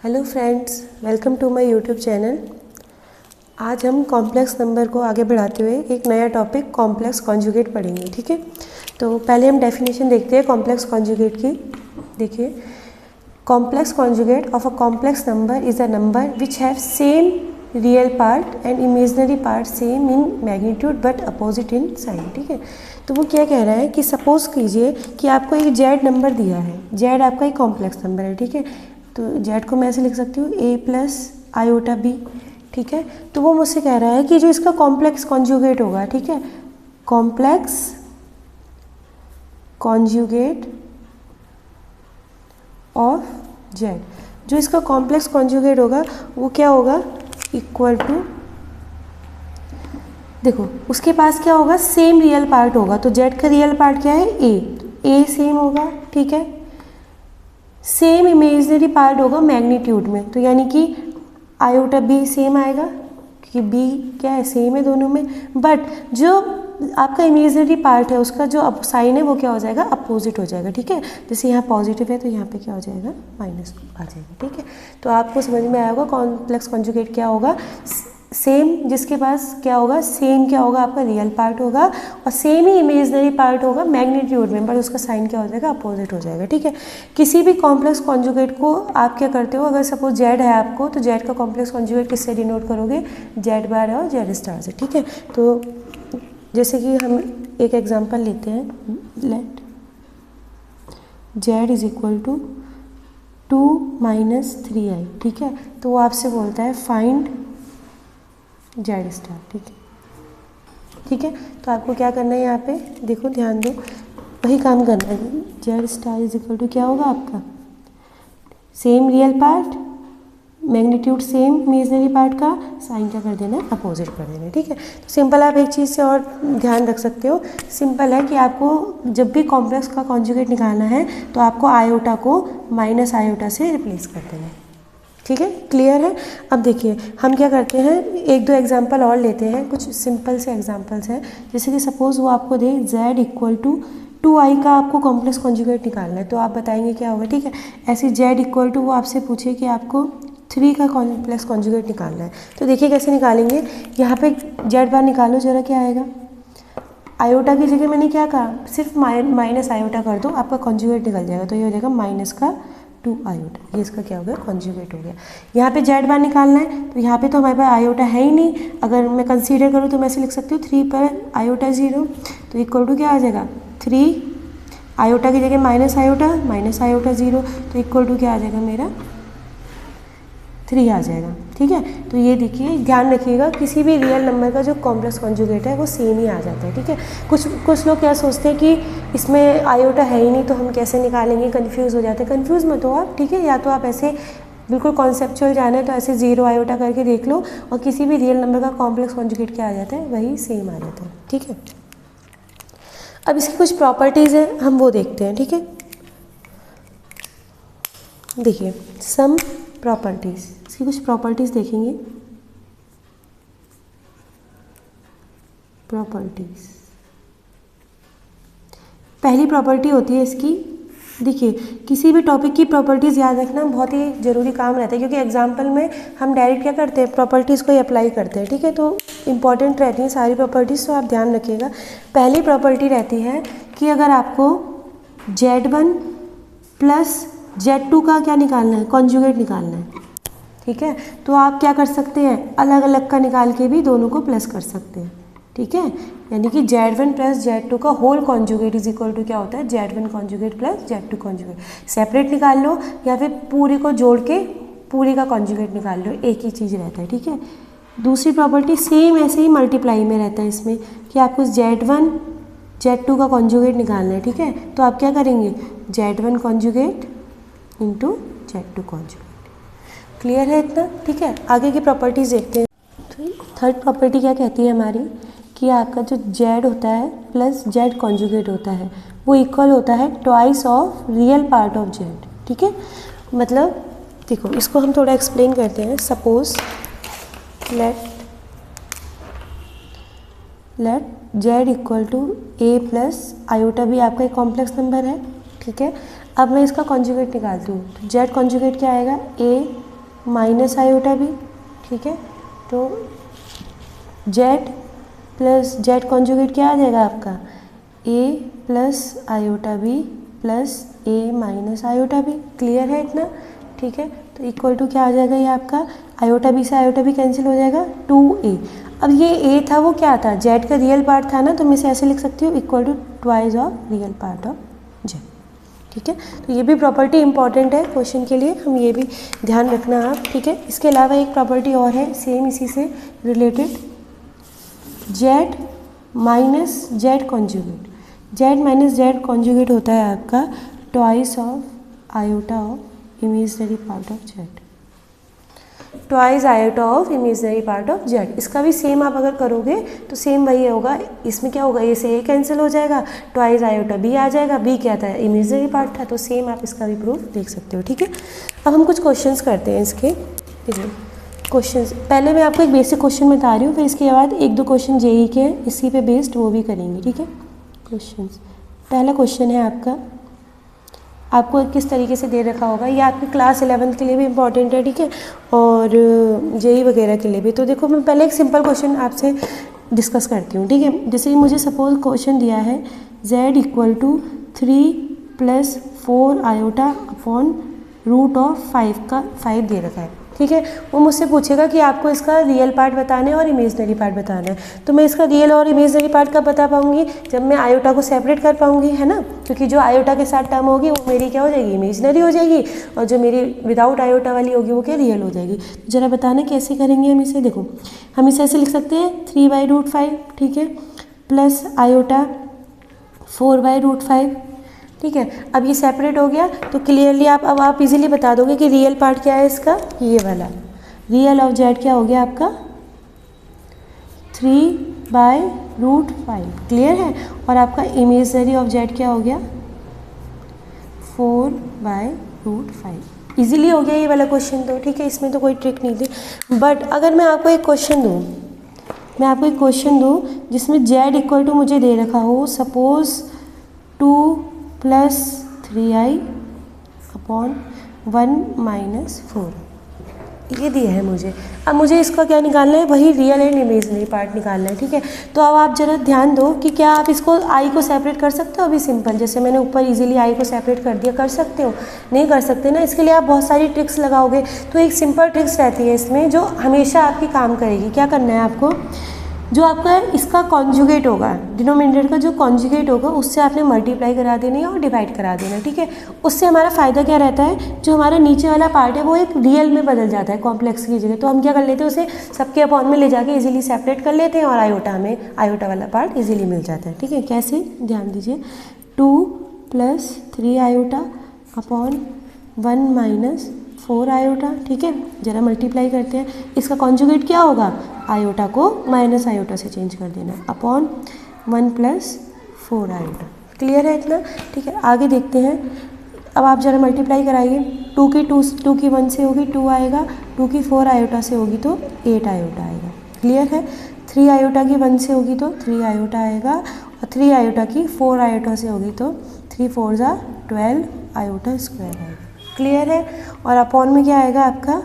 Hello friends, welcome to my YouTube channel. आज हम complex number को आगे बढ़ाते हुए एक नया टॉपिक कॉम्प्लेक्स कॉन्जुगेट पढ़ेंगे। ठीक है, तो पहले हम डेफिनेशन देखते हैं कॉम्प्लेक्स कॉन्जुगेट की। देखिए, complex conjugate of a complex number is a number which have same real part and imaginary part same in magnitude but opposite in sign. ठीक है, तो वो क्या कह रहा है कि सपोज कीजिए कि आपको एक जेड नंबर दिया है। जेड आपका एक कॉम्प्लेक्स नंबर है। ठीक है, तो जेड को मैं ऐसे लिख सकती हूँ a प्लस आयोटा बी। ठीक है, तो वो मुझसे कह रहा है कि जो इसका कॉम्प्लेक्स कॉन्जुगेट होगा, ठीक है, कॉम्प्लेक्स कॉन्जुगेट ऑफ जेड, जो इसका कॉम्प्लेक्स कॉन्जुगेट होगा वो क्या होगा, इक्वल टू, देखो उसके पास क्या होगा, सेम रियल पार्ट होगा। तो जेड का रियल पार्ट क्या है, ए सेम होगा। ठीक है, सेम इमेजनरी पार्ट होगा मैग्नीट्यूड में, तो यानी कि आयोटा बी सेम आएगा क्योंकि बी क्या है, सेम है दोनों में। बट जो आपका इमेजनरी पार्ट है उसका जो साइन है वो क्या हो जाएगा, अपोजिट हो जाएगा। ठीक है, जैसे यहाँ पॉजिटिव है तो यहाँ पे क्या हो जाएगा, माइनस आ जाएगा। ठीक है, तो आपको समझ में आया होगा कॉम्प्लेक्स कॉन्जुगेट क्या होगा, सेम जिसके पास क्या होगा, सेम क्या होगा, आपका रियल पार्ट होगा और सेम ही इमेजनरी पार्ट होगा मैग्नीट्यूड में, बट उसका साइन क्या हो जाएगा, अपोजिट हो जाएगा। ठीक है, किसी भी कॉम्प्लेक्स कॉन्जुगेट को आप क्या करते हो, अगर सपोज जेड है आपको, तो जेड का कॉम्प्लेक्स कॉन्जुगेट किससे डिनोट करोगे, जेड बार और जेड स्टार से। ठीक है, तो जैसे कि हम एक एग्जांपल लेते हैं, let Z is equal to 2 minus 3i। ठीक है, तो वो आपसे बोलता है फाइंड जेड स्टार। ठीक है, ठीक है, तो आपको क्या करना है, यहाँ पे देखो ध्यान दो, वही काम करना है। Z star is equal to क्या होगा आपका, same real part, magnitude same imaginary part का, साइन क्या कर देना है, अपोजिट कर देना है। ठीक है, तो सिंपल आप एक चीज़ से और ध्यान रख सकते हो, सिंपल है कि आपको जब भी कॉम्प्लेक्स का कॉन्जुगेट निकालना है तो आपको आयोटा को माइनस आयोटा से रिप्लेस कर देना है। ठीक है, क्लियर है। अब देखिए हम क्या करते हैं, एक दो एग्जांपल और लेते हैं, कुछ सिंपल से एग्जांपल्स हैं। जैसे कि सपोज वो आपको दे z इक्वल टू 2i का आपको कॉम्प्लेक्स कॉन्जुगेट निकालना है, तो आप बताएंगे क्या होगा। ठीक है, ऐसे z इक्वल टू वो आपसे पूछे कि आपको 3 का कॉम्प्लेक्स कॉन्जुगेट निकालना है, तो देखिए कैसे निकालेंगे। यहाँ पे z बार निकालो जरा, क्या आएगा, आयोटा की जगह मैंने क्या कहा, सिर्फ माइनस आयोटा कर दो, आपका कॉन्जुगेट निकल जाएगा। तो ये हो जाएगा माइनस का 2 आयोटा, ये इसका क्या हो गया, कॉन्जुगेट हो गया। यहाँ पे जेड बार निकालना है, तो यहाँ पे तो हमारे पास आयोटा है ही नहीं। अगर मैं कंसीडर करूँ तो मैं ऐसे लिख सकती हूँ 3 पर आयोटा 0, तो इक्वल टू क्या आ जाएगा, 3 आयोटा की जगह माइनस आयोटा 0, तो इक्वल टू क्या आ जाएगा मेरा, 3 आ जाएगा। ठीक है, तो ये देखिए ध्यान रखिएगा, किसी भी रियल नंबर का जो कॉम्प्लेक्स कॉन्जुगेट है वो सेम ही आ जाता है। ठीक है, कुछ लोग क्या सोचते हैं कि इसमें आयोटा है ही नहीं तो हम कैसे निकालेंगे, कंफ्यूज हो जाते हैं। कंफ्यूज मत हो आप। ठीक है, या तो आप ऐसे बिल्कुल कॉन्सेप्चुअल जाना है तो ऐसे 0 आयोटा करके देख लो, और किसी भी रियल नंबर का कॉम्प्लेक्स कॉन्जुगेट क्या आ जाता है, वही सेम आ जाता है। ठीक है, अब इसकी कुछ प्रॉपर्टीज़ हैं, हम वो देखते हैं। ठीक है, देखिए सम प्रॉपर्टीज़, इसकी कुछ प्रॉपर्टीज़ देखेंगे। प्रॉपर्टीज़, पहली प्रॉपर्टी होती है इसकी, देखिए किसी भी टॉपिक की प्रॉपर्टीज़ याद रखना बहुत ही ज़रूरी काम रहता है, क्योंकि एग्जाम्पल में हम डायरेक्ट क्या करते हैं, प्रॉपर्टीज़ को ही अप्लाई करते हैं। ठीक है, तो इंपॉर्टेंट रहती हैं सारी प्रॉपर्टीज़, तो आप ध्यान रखिएगा। पहली प्रॉपर्टी रहती है कि अगर आपको Z1 प्लस Z2 का क्या निकालना है, कॉन्जुगेट निकालना है। ठीक है, तो आप क्या कर सकते हैं, अलग अलग का निकाल के भी दोनों को प्लस कर सकते हैं। ठीक है, यानी कि Z1 प्लस Z2 का whole conjugate is equal to क्या होता है, Z1 conjugate plus Z2 conjugate. Separate निकाल लो या फिर पूरी को जोड़ के पूरी का कॉन्जुगेट निकाल लो, एक ही चीज़ रहता है। ठीक है, दूसरी प्रॉपर्टी सेम ऐसे ही मल्टीप्लाई में रहता है इसमें, कि आपको Z1 Z2 का कॉन्जुगेट निकालना है। ठीक है, तो आप क्या करेंगे, Z1 conjugate into Z2 conjugate. Clear है इतना। ठीक है, आगे की प्रॉपर्टीज़ देखते हैं। तो थर्ड प्रॉपर्टी क्या कहती है हमारी, कि आपका जो Z होता है प्लस Z कॉन्जुगेट होता है वो इक्वल होता है twice of real part of Z। ठीक है, मतलब देखो इसको हम थोड़ा एक्सप्लेन करते हैं। Suppose let Z equal to A plus iota B आपका एक कॉम्प्लेक्स नंबर है। ठीक है, अब मैं इसका कॉन्जुगेट निकालती हूँ, तो Z कॉन्जुगेट क्या आएगा, A माइनस आयोटा बी, ठीक है। तो जेड प्लस जेड कॉन्जुगेट क्या आ जाएगा आपका, ए प्लस आयोटा बी प्लस ए माइनस आयोटा बी। क्लियर है इतना, ठीक है। तो इक्वल टू क्या आ जाएगा ये आपका, आयोटा बी से आयोटा बी कैंसिल हो जाएगा, 2a। अब ये a था वो क्या था, जेड का रियल पार्ट था ना, तो मैं इसे ऐसे लिख सकती हूँ equal to twice of real part of Z, ठीक है। तो ये भी प्रॉपर्टी इंपॉर्टेंट है क्वेश्चन के लिए, हम ये भी ध्यान रखना आप, ठीक है। इसके अलावा एक प्रॉपर्टी और है सेम इसी से related, Z minus Z conjugate. Z minus Z conjugate होता है आपका twice of iota of imaginary part of Z, twice iota of imaginary part of Z. इसका भी सेम आप अगर करोगे तो सेम वही होगा, इसमें क्या होगा, ए से ए कैंसिल हो जाएगा, ट्वाइस आयोटा बी आ जाएगा, बी क्या था, इमेजिनरी पार्ट था, तो सेम आप इसका भी प्रूफ देख सकते हो, ठीक है। अब हम कुछ क्वेश्चंस करते हैं इसके, देखिए क्वेश्चंस, पहले मैं आपको एक बेसिक क्वेश्चन बता रही हूँ, फिर इसके बाद एक दो क्वेश्चन जेई के हैं, इसी पे बेस्ड वो भी करेंगे, ठीक है। क्वेश्चंस, पहला क्वेश्चन है आपका, आपको किस तरीके से दे रखा होगा, ये आपकी क्लास 11th के लिए भी इम्पॉर्टेंट है, ठीक है, और जेई वगैरह के लिए भी। तो देखो मैं पहले एक सिंपल क्वेश्चन आपसे डिस्कस करती हूँ, ठीक है। जैसे मुझे सपोज क्वेश्चन दिया है z equal to 3 + 4 iota upon root of 5 का 5 दे रखा है, ठीक है। वो मुझसे पूछेगा कि आपको इसका रियल पार्ट बताना है और इमेजनरी पार्ट बताना है। तो मैं इसका रियल और इमेजनरी पार्ट कब बता पाऊंगी, जब मैं आयोटा को सेपरेट कर पाऊंगी, है ना, क्योंकि जो आयोटा के साथ टर्म होगी वो मेरी क्या हो जाएगी, इमेजनरी हो जाएगी, और जो मेरी विदाउट आयोटा वाली होगी वो क्या, रियल हो जाएगी। तो जरा बताना कैसे करेंगे हम इसे, देखो हम इसे ऐसे लिख सकते हैं 3/√5, ठीक है, प्लस आयोटा 4/√5, ठीक है। अब ये सेपरेट हो गया तो क्लियरली अब आप इजीली बता दोगे कि रियल पार्ट क्या है इसका, ये वाला रियल ऑफ जेड क्या हो गया आपका 3/√5, क्लियर है। और आपका इमेजनरी ऑफ जेड क्या हो गया 4/√5। इजीली हो गया ये वाला क्वेश्चन तो, ठीक है, इसमें तो कोई ट्रिक नहीं थी। बट अगर मैं आपको एक क्वेश्चन दूँ, जिसमें जेड इक्वल टू मुझे दे रखा हो सपोज 2 + 3i अपॉन 1 - 4, ये दिया है मुझे। अब मुझे इसका क्या निकालना है, वही रियल एंड इमेजनरी पार्ट निकालना है, ठीक है। तो अब आप जरा ध्यान दो कि क्या आप इसको आई को सेपरेट कर सकते हो, अभी सिंपल जैसे मैंने ऊपर इजीली आई को सेपरेट कर दिया, कर सकते हो, नहीं कर सकते ना, इसके लिए आप बहुत सारी ट्रिक्स लगाओगे। तो एक सिंपल ट्रिक्स रहती है इसमें जो हमेशा आपकी काम करेगी। क्या करना है आपको, जो आपका इसका कॉन्जुगेट होगा, डिनोमिनेटर का जो कॉन्जुगेट होगा उससे आपने मल्टीप्लाई करा देना है और डिवाइड करा देना, ठीक है। उससे हमारा फ़ायदा क्या रहता है, जो हमारा नीचे वाला पार्ट है वो एक रियल में बदल जाता है कॉम्प्लेक्स की जगह। तो हम क्या कर लेते हैं, उसे सबके अपॉन में ले जाके इजीली सेपरेट कर लेते हैं और आयोटा वाला पार्ट इजीली मिल जाता है, ठीक है। कैसे, ध्यान दीजिए, 2 + 3 आयोटा अपॉन 1 - 4 आयोटा, ठीक है। जरा मल्टीप्लाई करते हैं, इसका कॉन्जुगेट क्या होगा, आयोटा को माइनस आयोटा से चेंज कर देना, अपॉन 1 + 4 आयोटा। क्लियर है इतना, ठीक है। आगे देखते हैं, अब आप जरा मल्टीप्लाई कराइए, 2 की 1 से होगी 2 आएगा, 2 की 4 आयोटा से होगी तो 8 आयोटा आएगा, क्लियर है। 3 आयोटा की 1 से होगी तो 3 आयोटा आएगा, और 3 आयोटा की 4 आयोटा से होगी तो 3 × 4 = 12 आयोटा स्क्वायर आएगा, क्लियर है। और अपॉन में क्या आएगा आपका,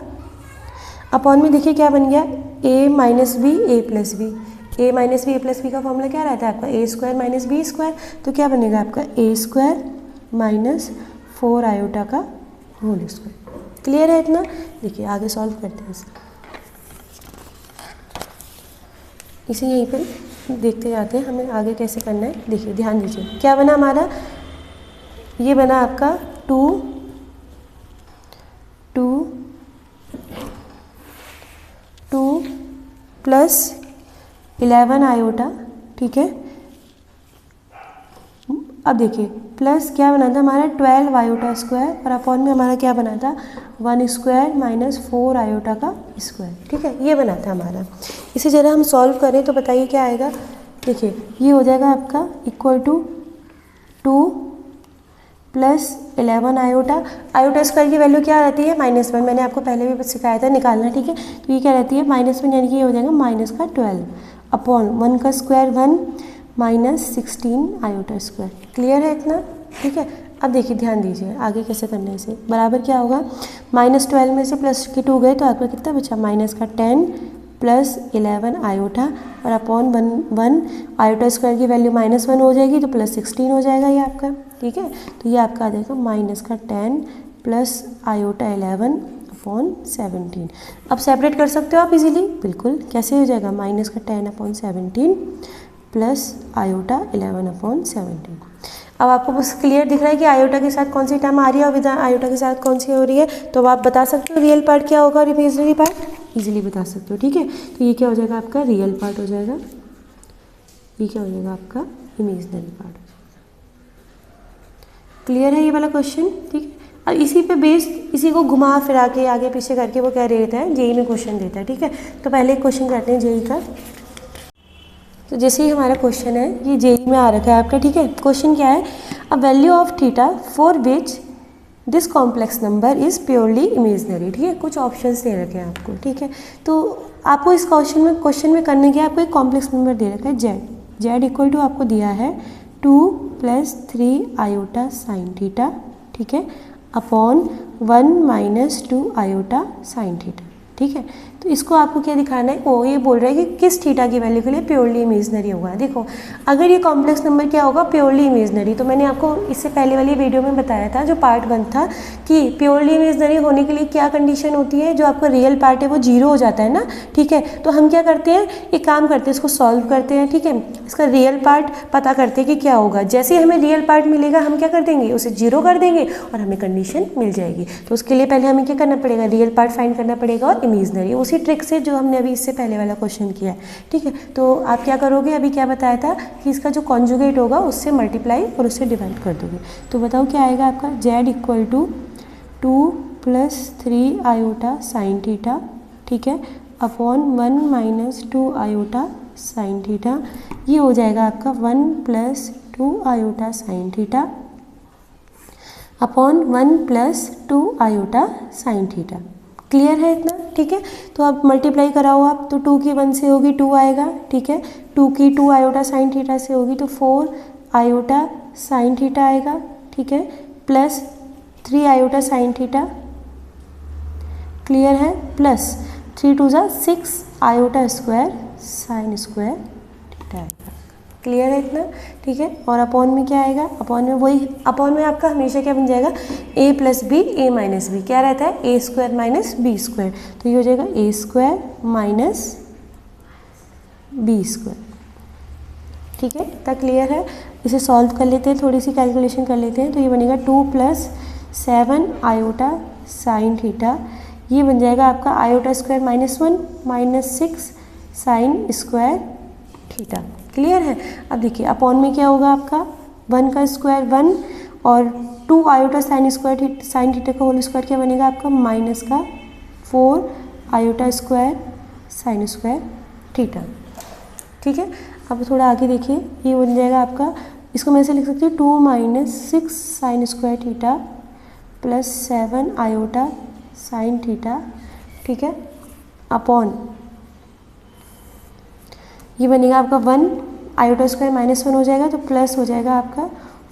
अपॉन में देखिए क्या बन गया, a - b a + b, a - b a + b का फॉर्मूला क्या रहता है आपका, a² - b²। तो क्या बनेगा आपका a² - 4 आयोटा का होल स्क्वायर, क्लियर है इतना। देखिए आगे सॉल्व करते हैं इसे यहीं पर देखते जाते हैं हमें आगे कैसे करना है। देखिए ध्यान दीजिए, क्या बना हमारा, ये बना आपका 2 + 11 आयोटा, ठीक है। अब देखिए प्लस क्या बना था हमारा 12 आयोटा स्क्वायर, और अपॉन में हमारा क्या बना था 1² - 4 आयोटा का स्क्वायर, ठीक है, ये बना था हमारा। इसे जरा हम सॉल्व करें तो बताइए क्या आएगा। देखिए ये हो जाएगा आपका इक्वल टू 2 + 11 आयोटा स्क्वायर की वैल्यू क्या रहती है -1, मैंने आपको पहले भी सिखाया था निकालना, ठीक है। तो ये क्या रहती है -1, यानी कि ये हो जाएगा -12 अपॉन 1 का स्क्वायर 1 - 16 आयोटा स्क्वायर, क्लियर है इतना, ठीक है। अब देखिए ध्यान दीजिए आगे कैसे करने से, बराबर क्या होगा, -12 में से प्लस के 2 गए तो आपका कितना बचा, माइनस का 10 प्लस 11 आयोटा और अपॉन 1 आयोटा स्क्वायर की वैल्यू -1 हो जाएगी तो +16 हो जाएगा ये आपका, ठीक है। तो ये आपका आ जाएगा माइनस का 10 प्लस आयोटा 11 अपॉन 17। अब सेपरेट कर सकते हो आप इजीली, बिल्कुल, कैसे हो जाएगा, माइनस का 10 अपॉन 17 प्लस आयोटा 11 अपॉन 17। अब आपको बस क्लियर दिख रहा है कि आयोटा के साथ कौन सी टर्म आ रही है और विद आयोटा के साथ कौन सी हो रही है, तो आप बता सकते हो रियल पार्ट क्या होगा और इमेजिनरी पार्ट इजीली बता सकते हो, ठीक है। तो ये क्या हो जाएगा आपका रियल पार्ट हो जाएगा, ये क्या हो जाएगा आपका इमेजिनरी पार्ट हो जाएगा। क्लियर है ये वाला क्वेश्चन, ठीक है। और इसी पे बेस्ड इसी को घुमा फिरा के आगे पीछे करके वो क्या देता है, जेई में क्वेश्चन देता है, ठीक है। तो पहले एक क्वेश्चन करते हैं जेई का। तो जैसे ही हमारा क्वेश्चन है ये जेई में आ रखा है आपका, ठीक है। क्वेश्चन क्या है, a value of theta for which this complex number is purely imaginary, ठीक है। कुछ ऑप्शंस दे रखे हैं आपको, ठीक है। तो आपको इस क्वेश्चन में करने के आपको एक कॉम्प्लेक्स नंबर दे रखा है जेड इक्वल टू आपको दिया है 2 + 3 आयोटा साइन थीटा, ठीक है, अपॉन 1 - 2 आयोटा साइन थीटा, ठीक है। तो इसको आपको क्या दिखाना है, वो ये बोल रहा है कि किस थीटा की वैल्यू के लिए प्योरली इमेजनरी होगा। देखो अगर ये कॉम्प्लेक्स नंबर क्या होगा, प्योरली इमेजनरी, तो मैंने आपको इससे पहले वाली वीडियो में बताया था जो पार्ट 1 था कि प्योरली इमेजनरी होने के लिए क्या कंडीशन होती है, जो आपका रियल पार्ट है वो 0 हो जाता है ना, ठीक है। तो हम क्या करते हैं, एक काम करते हैं, इसको सॉल्व करते हैं, ठीक है। इसका रियल पार्ट पता करते हैं कि क्या होगा, जैसे ही हमें रियल पार्ट मिलेगा हम क्या कर देंगे, उसे 0 कर देंगे और हमें कंडीशन मिल जाएगी। तो उसके लिए पहले हमें क्या करना पड़ेगा, रियल पार्ट फाइंड करना पड़ेगा और इमेजनरी, उसी ट्रिक से जो हमने अभी इससे पहले वाला क्वेश्चन किया है, ठीक है। तो आप क्या करोगे, अभी क्या बताया था कि इसका जो कॉन्जुगेट होगा उससे मल्टीप्लाई और उससे डिवाइड कर दोगे। तो बताओ क्या आएगा आपका, Z equal to 2 + 3 iota sine theta, ठीक है, अपॉन 1 - 2 आयोटा साइन थीटा, ये हो जाएगा आपका 1 + 2 iota sine theta upon 1 + 2 iota sine theta. Clear है इतना, ठीक है। तो अब मल्टीप्लाई कराओ आप, तो 2 की 1 से होगी 2 आएगा, ठीक है। 2 की 2 आयोटा साइन थीटा से होगी तो 4 आयोटा साइन थीटा आएगा, ठीक है, plus 3 iota sine theta, clear है, plus 3 × 2 = 6 iota square sine square theta आएगा। क्लियर है इतना, ठीक है। और अपॉन में क्या आएगा, अपॉन में वही, अपॉन में आपका हमेशा क्या बन जाएगा, a + b a - b क्या रहता है, a² - b², तो ये हो जाएगा a² - b², ठीक है। इतना क्लियर है। इसे सॉल्व कर लेते हैं, थोड़ी सी कैलकुलेशन कर लेते हैं। तो ये बनेगा 2 + 7 आयोटा साइन थीटा, ये बन जाएगा आपका iota square -1 - 6 sine square theta. Clear है। अब देखिए अपॉन में क्या होगा आपका, 1 का स्क्वायर 1 और 2 आयोटा साइन थीटा का होल स्क्वायर क्या बनेगा आपका, -4 iota square sine square theta, ठीक है। अब थोड़ा आगे देखिए, ये बन जाएगा आपका, इसको मैं ऐसे लिख सकती हूँ 2 - 6 sine square theta plus 7 iota sine theta, ठीक है, अपॉन ये बनेगा आपका 1 आयोटा स्क्वायर -1 हो जाएगा तो प्लस हो जाएगा आपका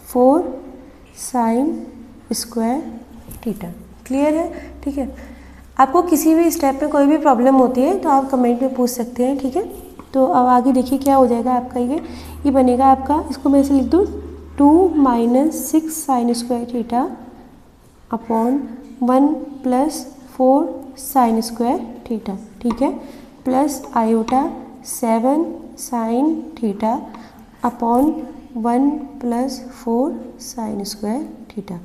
4 साइन स्क्वायर थीटा। क्लियर है, ठीक है। आपको किसी भी स्टेप में कोई भी प्रॉब्लम होती है तो आप कमेंट में पूछ सकते हैं, ठीक है। तो अब आगे देखिए क्या हो जाएगा आपका, ये बनेगा आपका, इसको मैं ऐसे लिख दूँ 2 - 6 sine square theta upon 1 + 4 sign square theta, ठीक है, plus iota 7 sine theta upon 1 + 4 sign square theta,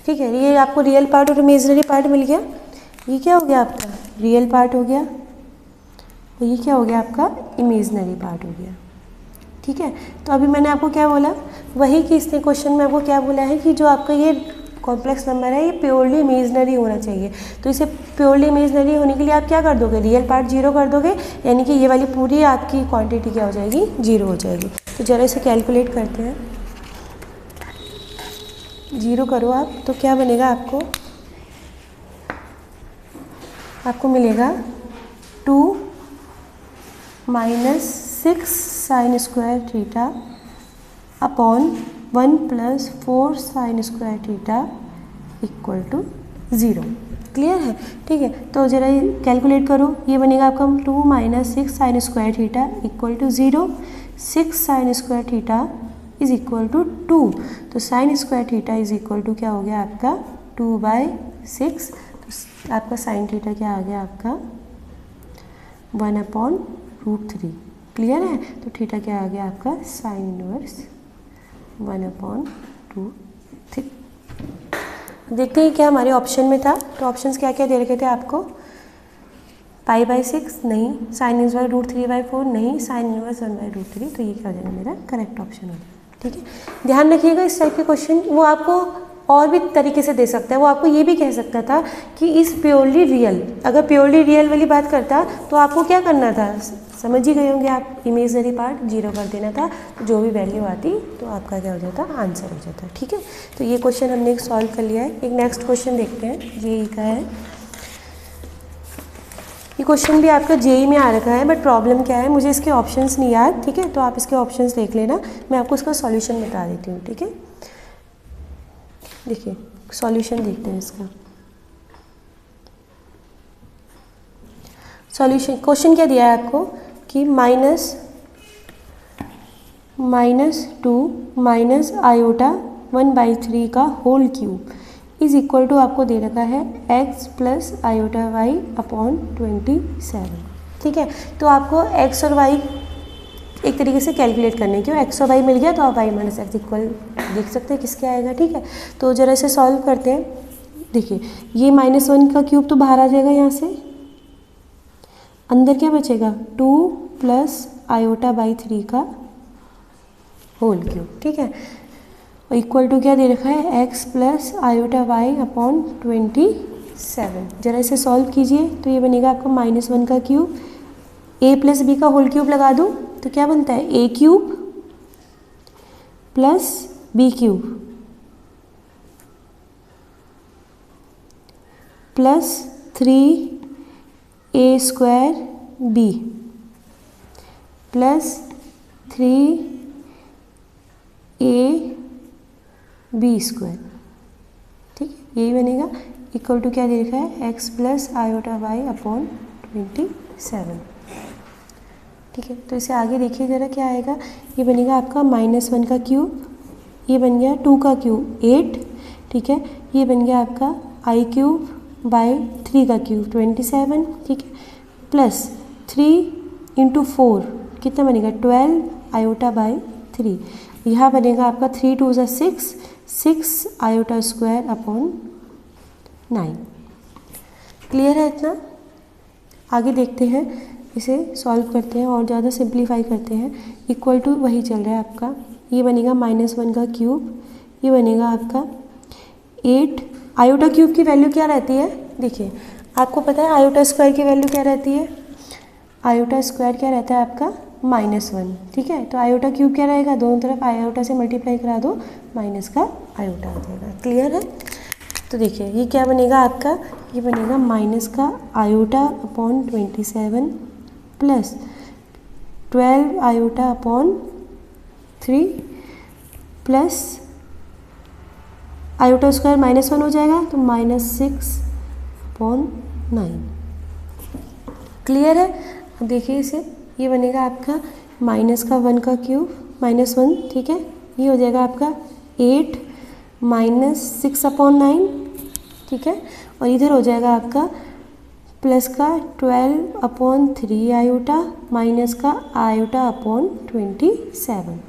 ठीक है। ये आपको रियल पार्ट और इमेजिनरी पार्ट मिल गया। ये क्या हो गया आपका, रियल पार्ट हो गया और ये क्या हो गया आपका, इमेजिनरी पार्ट हो गया, ठीक है। तो अभी मैंने आपको क्या बोला, वही कि इसने क्वेश्चन में आपको क्या बोला है कि जो आपका ये कॉम्प्लेक्स नंबर है ये प्योरली इमेजिनरी होना चाहिए। तो इसे प्योरली इमेजिनरी होने के लिए आप क्या कर दोगे, रियल पार्ट 0 कर दोगे, यानी कि ये वाली पूरी आपकी क्वांटिटी क्या हो जाएगी, 0 हो जाएगी। तो ज़रा इसे कैलकुलेट करते हैं, 0 करो आप, तो क्या बनेगा आपको मिलेगा 2 - 6 sine square theta upon 1 + 4 sin square theta equal to 0। Clear है? ठीक है, तो जरा कैलकुलेट करो। ये बनेगा आपका 2 - 6 sin square theta equal to 0। 6 sin square theta is equal to 2। तो sine square theta is equal to क्या हो गया आपका 2/6। तो आपका साइन थीटा क्या आ गया आपका 1/√3। क्लियर है? तो थीटा क्या आ गया आपका साइन इनवर्स 1/√3। देखते हैं क्या हमारे ऑप्शन में था। तो ऑप्शंस क्या क्या दे रखे थे आपको, π/6 नहीं, साइन इनवर्स √3/4 नहीं, साइन इनवर्स 1/√3। तो ये क्या हो जाएगा मेरा करेक्ट ऑप्शन हो जाएगा। ठीक है, ध्यान रखिएगा इस टाइप के क्वेश्चन वो आपको और भी तरीके से दे सकता है। वो आपको ये भी कह सकता था कि इस प्योरली रियल, अगर प्योरली रियल वाली बात करता तो आपको क्या करना था, समझ ही गए होंगे आप, इमेजनरी पार्ट 0 कर देना था। तो जो भी वैल्यू आती तो आपका क्या हो जाता, आंसर हो जाता। ठीक है, तो ये क्वेश्चन हमने एक सॉल्व कर लिया है। एक नेक्स्ट क्वेश्चन देखते हैं, जेई का है। ये क्वेश्चन भी आपका जेई में आ रखा है, बट प्रॉब्लम क्या है, मुझे इसके ऑप्शंस नहीं याद। ठीक है, तो आप इसके ऑप्शंस देख लेना, मैं आपको इसका सॉल्यूशन बता देती हूँ। ठीक है, देखिए सॉल्यूशन देखते हैं इसका। सॉल्यूशन क्वेश्चन क्या दिया है आपको कि -2 - आयोटा 1/3 का whole cube is equal to आपको दे रखा है x + आयोटा y अपॉन 27। ठीक है, तो आपको x और y एक तरीके से कैलकुलेट करने क्यों, x और y मिल गया तो आप y - x इक्वल देख सकते हैं किसके आएगा। ठीक है, तो जरा इसे सॉल्व करते हैं। देखिए ये -1 का क्यूब तो बाहर आ जाएगा, यहाँ से अंदर क्या बचेगा 2 + आयोटा/3 का होल क्यूब। ठीक है, और इक्वल टू क्या दे रखा है x + आयोटा y अपॉन 27। जरा इसे सॉल्व कीजिए तो ये बनेगा आपका -1 का क्यूब, a + b का होल क्यूब लगा दूँ तो क्या बनता है a³ + b³ + 3a² b + 3ab²। ठीक है, यही बनेगा इक्वल टू क्या दे रखा है x + आयोटा y अपॉन 27। ठीक है, तो इसे आगे देखिए जरा क्या आएगा। ये बनेगा आपका -1 का क्यूब, ये बन गया 2 का क्यूब 8। ठीक है, ये बन गया आपका i³ / 3 का क्यूब 27। ठीक है, प्लस 3 × 4 कितना बनेगा 12 आयोटा/3। यहाँ बनेगा आपका 3 × 2 = 6, 6 आयोटा² अपॉन 9। क्लियर है इतना? आगे देखते हैं, इसे सॉल्व करते हैं और ज़्यादा सिंप्लीफाई करते हैं। इक्वल टू वही चल रहा है आपका, ये बनेगा -1 का क्यूब, ये बनेगा आपका 8। आयोटा क्यूब की वैल्यू क्या रहती है, देखिए आपको पता है आयोटा² की वैल्यू क्या रहती है, आयोटा² क्या रहता है आपका -1। ठीक है, तो आयोटा क्यूब क्या रहेगा, दोनों तरफ आयोटा से मल्टीप्लाई करा दो, माइनस का आयोटा आ जाएगा। क्लियर है? तो देखिए ये क्या बनेगा आपका, ये बनेगा माइनस का iota upon 27 plus 12 iota upon 3 plus iota square -1 हो जाएगा तो -6/9। क्लियर है? अब देखिए इसे, ये बनेगा आपका -1 का क्यूब -1। ठीक है, ये हो जाएगा आपका 8 - 6/9। ठीक है, और इधर हो जाएगा आपका प्लस का 12/3 आयोटा माइनस का आयोटा अपॉन 27।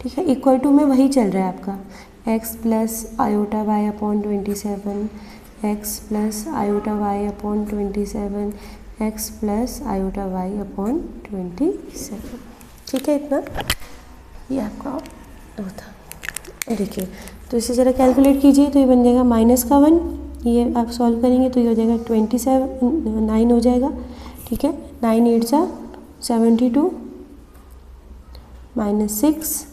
ठीक है, इक्वल टू में वही चल रहा है आपका x plus iota y upon 27, x plus iota y upon 27, x plus iota y upon 27। ठीक है, इतना ये आपका होता। देखिए तो इसे ज़रा कैलकुलेट कीजिए तो ये बन जाएगा -1, ये आप सॉल्व करेंगे तो ये हो जाएगा 9 हो जाएगा। ठीक है, 9 8 जा 72 -6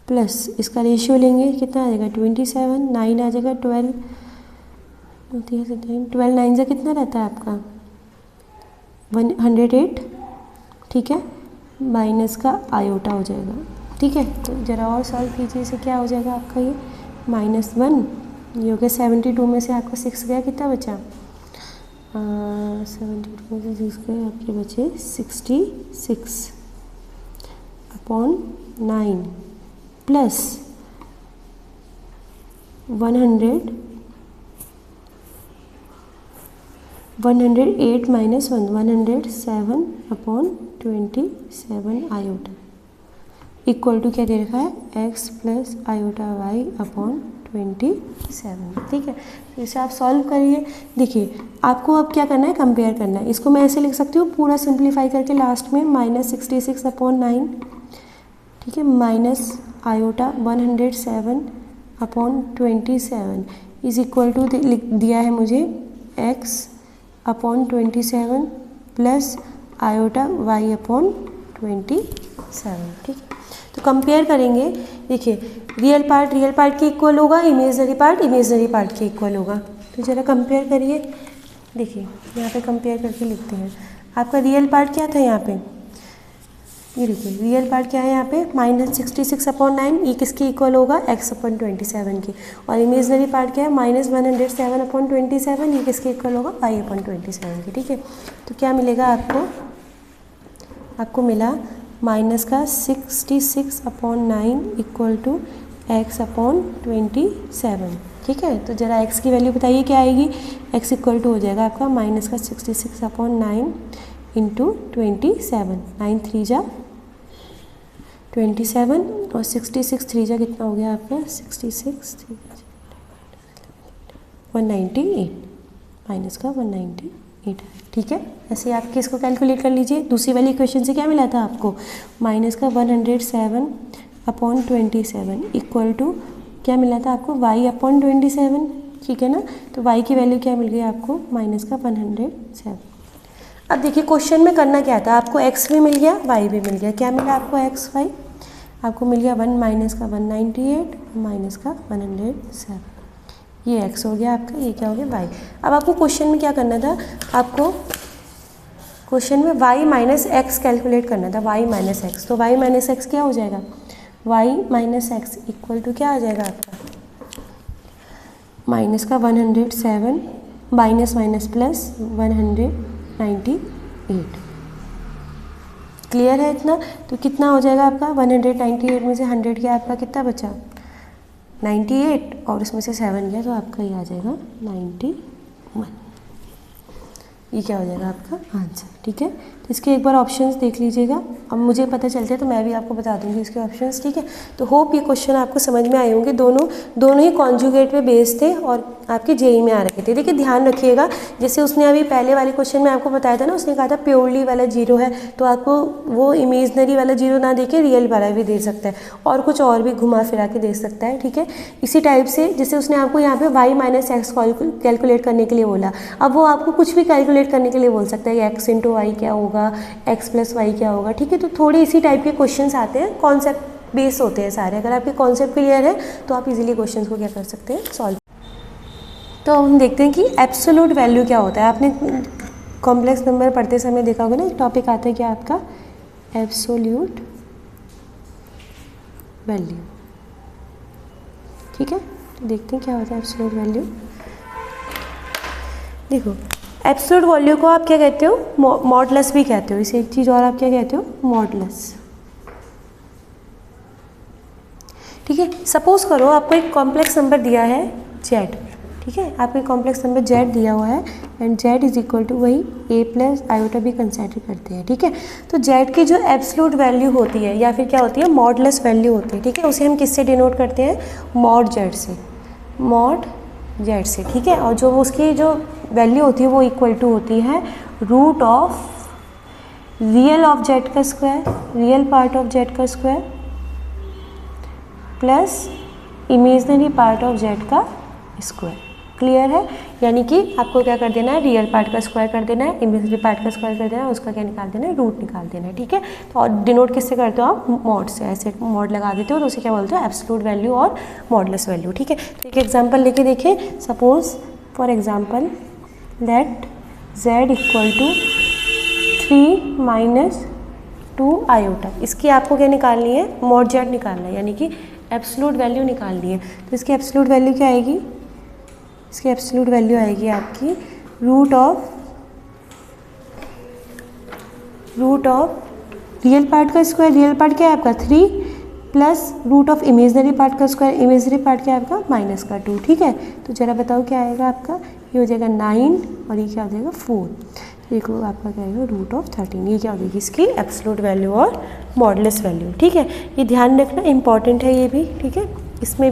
प्लस इसका रेशियो लेंगे कितना आ जाएगा 27, 9 आ जाएगा 12 9 जा कितना रहता है आपका 108। ठीक है, माइनस का आयोटा हो जाएगा ठीक है, तो ज़रा और सॉल्व कीजिए, इसे क्या हो जाएगा आपका ये -1, ये हो गया 72 में से आपका 6 गया, कितना बचा 72 में से 6 गए, आपके बचे 66 upon 9 plus 108 minus 1 107 upon 27 iota equal to क्या दे रखा है x plus iota y upon 27। ठीक है, तो इसे आप सॉल्व करिए। देखिए आपको अब क्या करना है, कंपेयर करना है। इसको मैं ऐसे लिख सकती हूँ पूरा सिंप्लीफाई करके लास्ट में -66 अपॉन 9, ठीक है, minus iota 107 upon 27 is equal to लिख दिया है मुझे x upon 27 plus iota y upon 27। ठीक है, तो कंपेयर करेंगे। देखिए रियल पार्ट के इक्वल होगा, इमेजनरी पार्ट के इक्वल होगा। तो ज़रा कंपेयर करिए। देखिए यहाँ पे कंपेयर करके लिखते हैं। आपका रियल पार्ट क्या था यहाँ पे, ये देखिए रियल पार्ट क्या है यहाँ पे -66 अपॉन 9, ये किसके इक्वल होगा x अपॉन 27 के। और इमेजनरी पार्ट क्या है -107 अपॉन 27, ये किसके इक्वल होगा y अपॉन 27 के। ठीक है, तो क्या मिलेगा आपको मिला माइनस का 66 upon 9 equal to x upon 27। ठीक है, तो ज़रा x की वैल्यू बताइए क्या आएगी, x इक्वल टू हो जाएगा आपका माइनस का 66 अपॉन 9 इंटू 27, 9 3 जा 27 और 66 3 जा कितना हो गया आपका 66 3 198 माइनस का 198। ठीक है, ऐसे आप इसको कैलकुलेट कर लीजिए। दूसरी वाली इक्वेशन से क्या मिला था आपको, माइनस का 107 अपॉन 27 इक्वल टू क्या मिला था आपको y अपॉन 27। ठीक है ना, तो y की वैल्यू क्या मिल गई आपको माइनस का 107। अब देखिए क्वेश्चन में करना क्या था, आपको x भी मिल गया y भी मिल गया। क्या मिला आपको x y, आपको मिल गया 1 माइनस का 198 माइनस का 107, ये x हो गया आपका, ये क्या हो गया y। अब आपको क्वेश्चन में क्या करना था, आपको क्वेश्चन में y माइनस एक्स कैलकुलेट करना था, y माइनस एक्स। तो y माइनस एक्स क्या हो जाएगा, y minus x equal to क्या आ जाएगा आपका माइनस का 107 माइनस माइनस प्लस 198। क्लियर है इतना, तो कितना हो जाएगा आपका 198 में से 100 गया, आपका कितना बचा 98 और इसमें से 7 गया, तो आपका ये आ जाएगा 91। ये क्या हो जाएगा आपका आंसर। ठीक है, तो इसके एक बार ऑप्शंस देख लीजिएगा। अब मुझे पता चलते हैं तो मैं भी आपको बता दूंगी इसके ऑप्शंस। ठीक है, तो होप ये क्वेश्चन आपको समझ में आए होंगे। दोनों ही कॉन्जुगेट पे बेस्ड थे और आपके जेई में आ रखे थे। देखिए ध्यान रखिएगा, जैसे उसने अभी पहले वाले क्वेश्चन में आपको बताया था ना, उसने कहा था प्योरली वाला 0 है, तो आपको वो इमेजनरी वाला 0 ना देके रियल वाला भी दे सकता है और कुछ और भी घुमा फिरा के दे सकता है। ठीक है, इसी टाइप से जैसे उसने आपको यहाँ पे y माइनस एक्स कैलकुलेट करने के लिए बोला, अब वो आपको कुछ भी कैलकुलेट करने के लिए बोल सकता है, x इंटू वाई क्या होगा, x प्लस वाई क्या होगा। ठीक है, तो थोड़े इसी टाइप के क्वेश्चंस आते हैं, कॉन्सेप्ट बेस होते हैं सारे। अगर आपके कॉन्सेप्ट क्लियर है तो आप इजीली क्वेश्चंस को क्या कर सकते हैं, सॉल्व। तो हम देखते हैं कि एब्सोल्यूट वैल्यू क्या होता है। आपने कॉम्प्लेक्स नंबर पढ़ते समय देखा होगा ना, एक टॉपिक आता है क्या आपका, एब्सोल्यूट वैल्यू। ठीक है, तो देखते हैं क्या होता है एब्सोल्यूट वैल्यू। देखो एब्सोल्यूट वैल्यू को आप क्या कहते हो, मॉडुलस भी कहते हो। इसे एक चीज़ और आप क्या कहते हो, मॉडुलस। ठीक है, सपोज करो आपको एक कॉम्प्लेक्स नंबर दिया है z। ठीक है, आपको एक कॉम्प्लेक्स नंबर z दिया हुआ है and z is equal to वही a प्लस आयोटा भी कंसिडर करते हैं। ठीक है, तो z की जो एब्सोल्यूट वैल्यू होती है या फिर क्या होती है, मॉडुलस वैल्यू होती है। ठीक है, उसे हम किससे डिनोट करते हैं, मॉड z से, मॉड z से। ठीक है, और जो उसकी जो वैल्यू होती है वो इक्वल टू होती है root of real of z का square, real part of z का square plus imaginary part of z का स्क्वायर। क्लियर है, यानी कि आपको क्या कर देना है, रियल पार्ट का स्क्वायर कर देना है, इमेजनरी पार्ट का स्क्वायर कर देना है, उसका क्या निकाल देना है, रूट निकाल देना है। ठीक है, तो और डिनोट किससे करते हो आप, मॉड से। ऐसे मॉड लगा देते हो तो उसे क्या बोलते हो, एब्सोल्यूट वैल्यू और मॉडुलस वैल्यू। ठीक है, तो एक एग्जांपल लेके देखिए। Suppose for example let z equal to 3 minus two iota. इसकी आपको क्या निकालनी है, मॉड जेड निकालना है, यानी कि एब्सोल्यूट वैल्यू निकालनी है। तो इसकी एब्सोल्यूट वैल्यू क्या आएगी, इसकी एब्सोल्यूट वैल्यू आएगी आपकी रूट ऑफ रियल पार्ट का स्क्वायर, रियल पार्ट क्या है आपका 3 plus root of imaginary part का स्क्वायर, इमेजनरी पार्ट क्या है आपका माइनस का 2। ठीक है, तो जरा बताओ क्या आएगा आपका, ये हो जाएगा 9 और ये क्या हो जाएगा 4। देखो आपका क्या आएगा रूट ऑफ 13। ये क्या हो जाएगी इसकी एब्सोल्यूट वैल्यू और मॉडुलस वैल्यू। ठीक है, ये ध्यान रखना इंपॉर्टेंट है ये भी। ठीक है, इसमें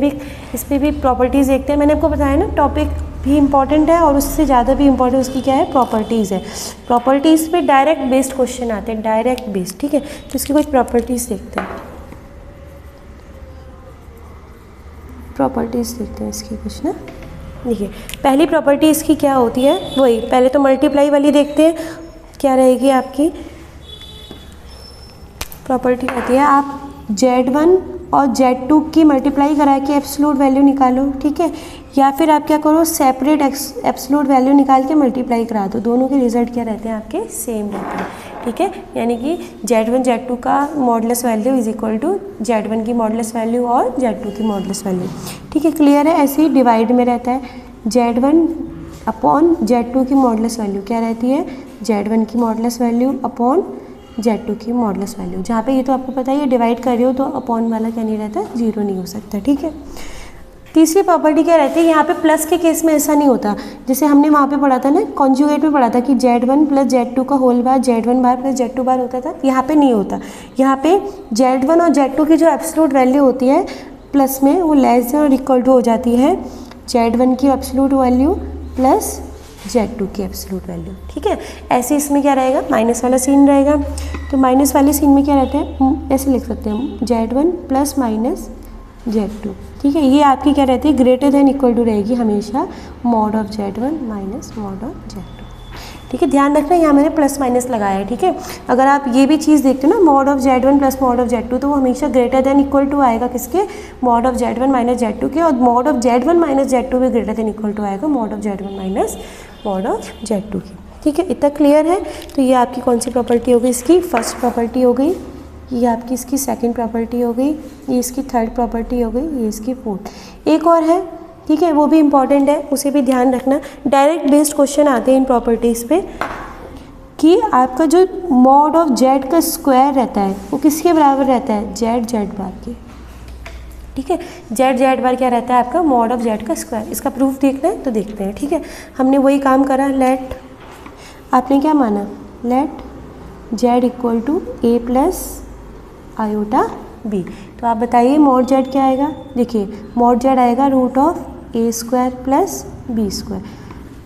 भी प्रॉपर्टीज़ देखते हैं। मैंने आपको बताया ना टॉपिक भी इम्पॉर्टेंट है और उससे ज़्यादा भी इम्पॉर्टेंट उसकी क्या है, प्रॉपर्टीज़ है। प्रॉपर्टीज़ पे डायरेक्ट बेस्ड क्वेश्चन आते हैं, डायरेक्ट बेस्ड। ठीक है, तो इसकी कुछ प्रॉपर्टीज़ देखते हैं, प्रॉपर्टीज़ देखते हैं इसकी कुछ ना। देखिए पहली प्रॉपर्टी इसकी क्या होती है, वही पहले तो मल्टीप्लाई वाली देखते हैं। क्या रहेगी आपकी प्रॉपर्टी, होती है आप Z1 और Z2 की मल्टीप्लाई करा के एब्सोल्यूट वैल्यू निकालो। ठीक है, या फिर आप क्या करो, सेपरेट एब्सोल्यूट वैल्यू निकाल के मल्टीप्लाई करा दो, दोनों के रिजल्ट क्या रहते हैं आपके सेम रहते हैं। ठीक है, यानी कि Z1 Z2 का modulus value is equal to Z1 की मॉडुलस वैल्यू और Z2 की मॉडुलस वैल्यू। ठीक है, क्लियर है। ऐसे ही डिवाइड में रहता है Z1 अपॉन Z2 की मॉडुलस वैल्यू क्या रहती है, Z1 की मॉडुलस वैल्यू अपॉन Z2 की मॉडुलस वैल्यू। जहाँ पे ये तो आपको पता है ये डिवाइड कर रही हो तो अपॉन वाला क्या नहीं रहता, जीरो नहीं हो सकता। ठीक है, तीसरी प्रॉपर्टी क्या रहती है, यहाँ पे प्लस के केस में ऐसा नहीं होता। जैसे हमने वहाँ पे पढ़ा था ना, कॉन्जुगेट में पढ़ा था कि Z1 प्लस Z2 का होल बार Z1 बार प्लस Z2 बार होता था। यहाँ पे नहीं होता। यहाँ पे Z1 और Z2 की जो एब्सोल्यूट वैल्यू होती है प्लस में, वो लेस देन और इक्वल टू हो जाती है Z1 की एब्सोल्यूट वैल्यू प्लस Z2 की एब्सोल्यूट वैल्यू। ठीक है, ऐसे इसमें क्या रहेगा, माइनस वाला सीन रहेगा। तो माइनस वाले सीन में क्या रहता है, ऐसे लिख सकते हैं हम Z1 प्लस माइनस Z2। ठीक है, ये आपकी क्या रहती है, ग्रेटर देन इक्वल टू रहेगी हमेशा mod of Z1 minus mod of Z2। ठीक है, ध्यान रखना यहाँ मैंने प्लस माइनस लगाया है। ठीक है, अगर आप ये भी चीज़ देखते हो ना, mod of Z1 plus mod of Z2, तो वो हमेशा ग्रेटर देन इक्वल टू आएगा किसके, mod of Z1 minus Z2 के, और mod of Z1 minus Z2 भी ग्रेटर देन इक्वल टू आएगा mod of Z1 minus mod of Z2 की। ठीक है, इतना क्लियर है। तो ये आपकी कौन सी प्रॉपर्टी हो गई, इसकी फर्स्ट प्रॉपर्टी हो गई, ये आपकी इसकी सेकंड प्रॉपर्टी हो गई, ये इसकी थर्ड प्रॉपर्टी हो गई, ये इसकी फोर्थ। एक और है, ठीक है, वो भी इम्पॉर्टेंट है, उसे भी ध्यान रखना। डायरेक्ट बेस्ड क्वेश्चन आते हैं इन प्रॉपर्टीज़ पे कि आपका जो मॉड ऑफ Z का स्क्वायर रहता है वो किसके बराबर रहता है, Z बार के। ठीक है, Z बार क्या रहता है आपका, मॉड ऑफ Z का स्क्वायर। इसका प्रूफ देखना है तो देखते हैं। ठीक है, हमने वही काम करा, लेट आपने क्या माना, let Z equal to A plus iota B। तो आप बताइए मॉड Z क्या आएगा, देखिए मॉड Z आएगा root of A square plus B square.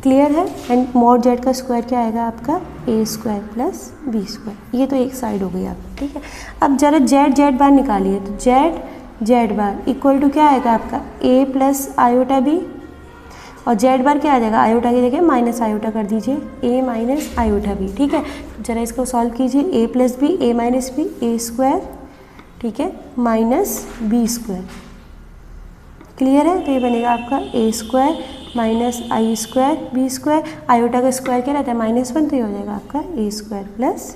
Clear है। एंड मॉड Z का स्क्वायर क्या आएगा आपका, A square plus B square. ये तो एक साइड हो गई आपकी। ठीक है, अब जरा Z बार निकालिए, तो Z बार इक्वल टू क्या आएगा आपका, A प्लस आयोटा B, और Z बार क्या आ जाएगा, आयोटा की जगह माइनस आयोटा कर दीजिए, A माइनस आयोटा B। ठीक है, जरा इसको सॉल्व कीजिए, A plus B, A minus B, A square, ठीक है, माइनस B स्क्वायर। क्लियर है, तो ये बनेगा आपका A square minus I square B square, iota का स्क्वायर क्या रहता है -1, तो ये हो जाएगा आपका A square plus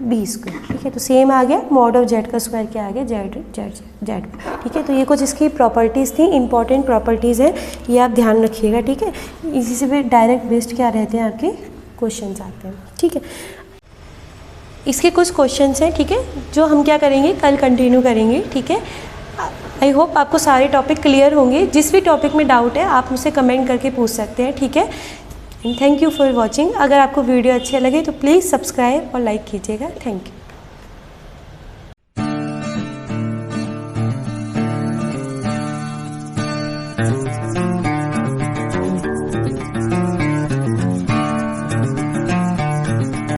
B square. ठीक है, तो सेम आ गया, मॉड ऑफ Z का स्क्वायर क्या आ गया, Z। ठीक है, तो ये कुछ इसकी प्रॉपर्टीज़ थी, इंपॉर्टेंट प्रॉपर्टीज़ है, ये आप ध्यान रखिएगा। ठीक है, इसी से भी डायरेक्ट बेस्ड क्या रहते हैं आपके क्वेश्चंस आते हैं। ठीक है, इसके कुछ क्वेश्चंस हैं, ठीक है, जो हम क्या करेंगे कल कंटिन्यू करेंगे। ठीक है, आई होप आपको सारे टॉपिक क्लियर होंगे। जिस भी टॉपिक में डाउट है आप मुझसे कमेंट करके पूछ सकते हैं। ठीक है, थैंक यू फॉर वॉचिंग। अगर आपको वीडियो अच्छे लगे तो प्लीज़ सब्सक्राइब और लाइक कीजिएगा। Thank you.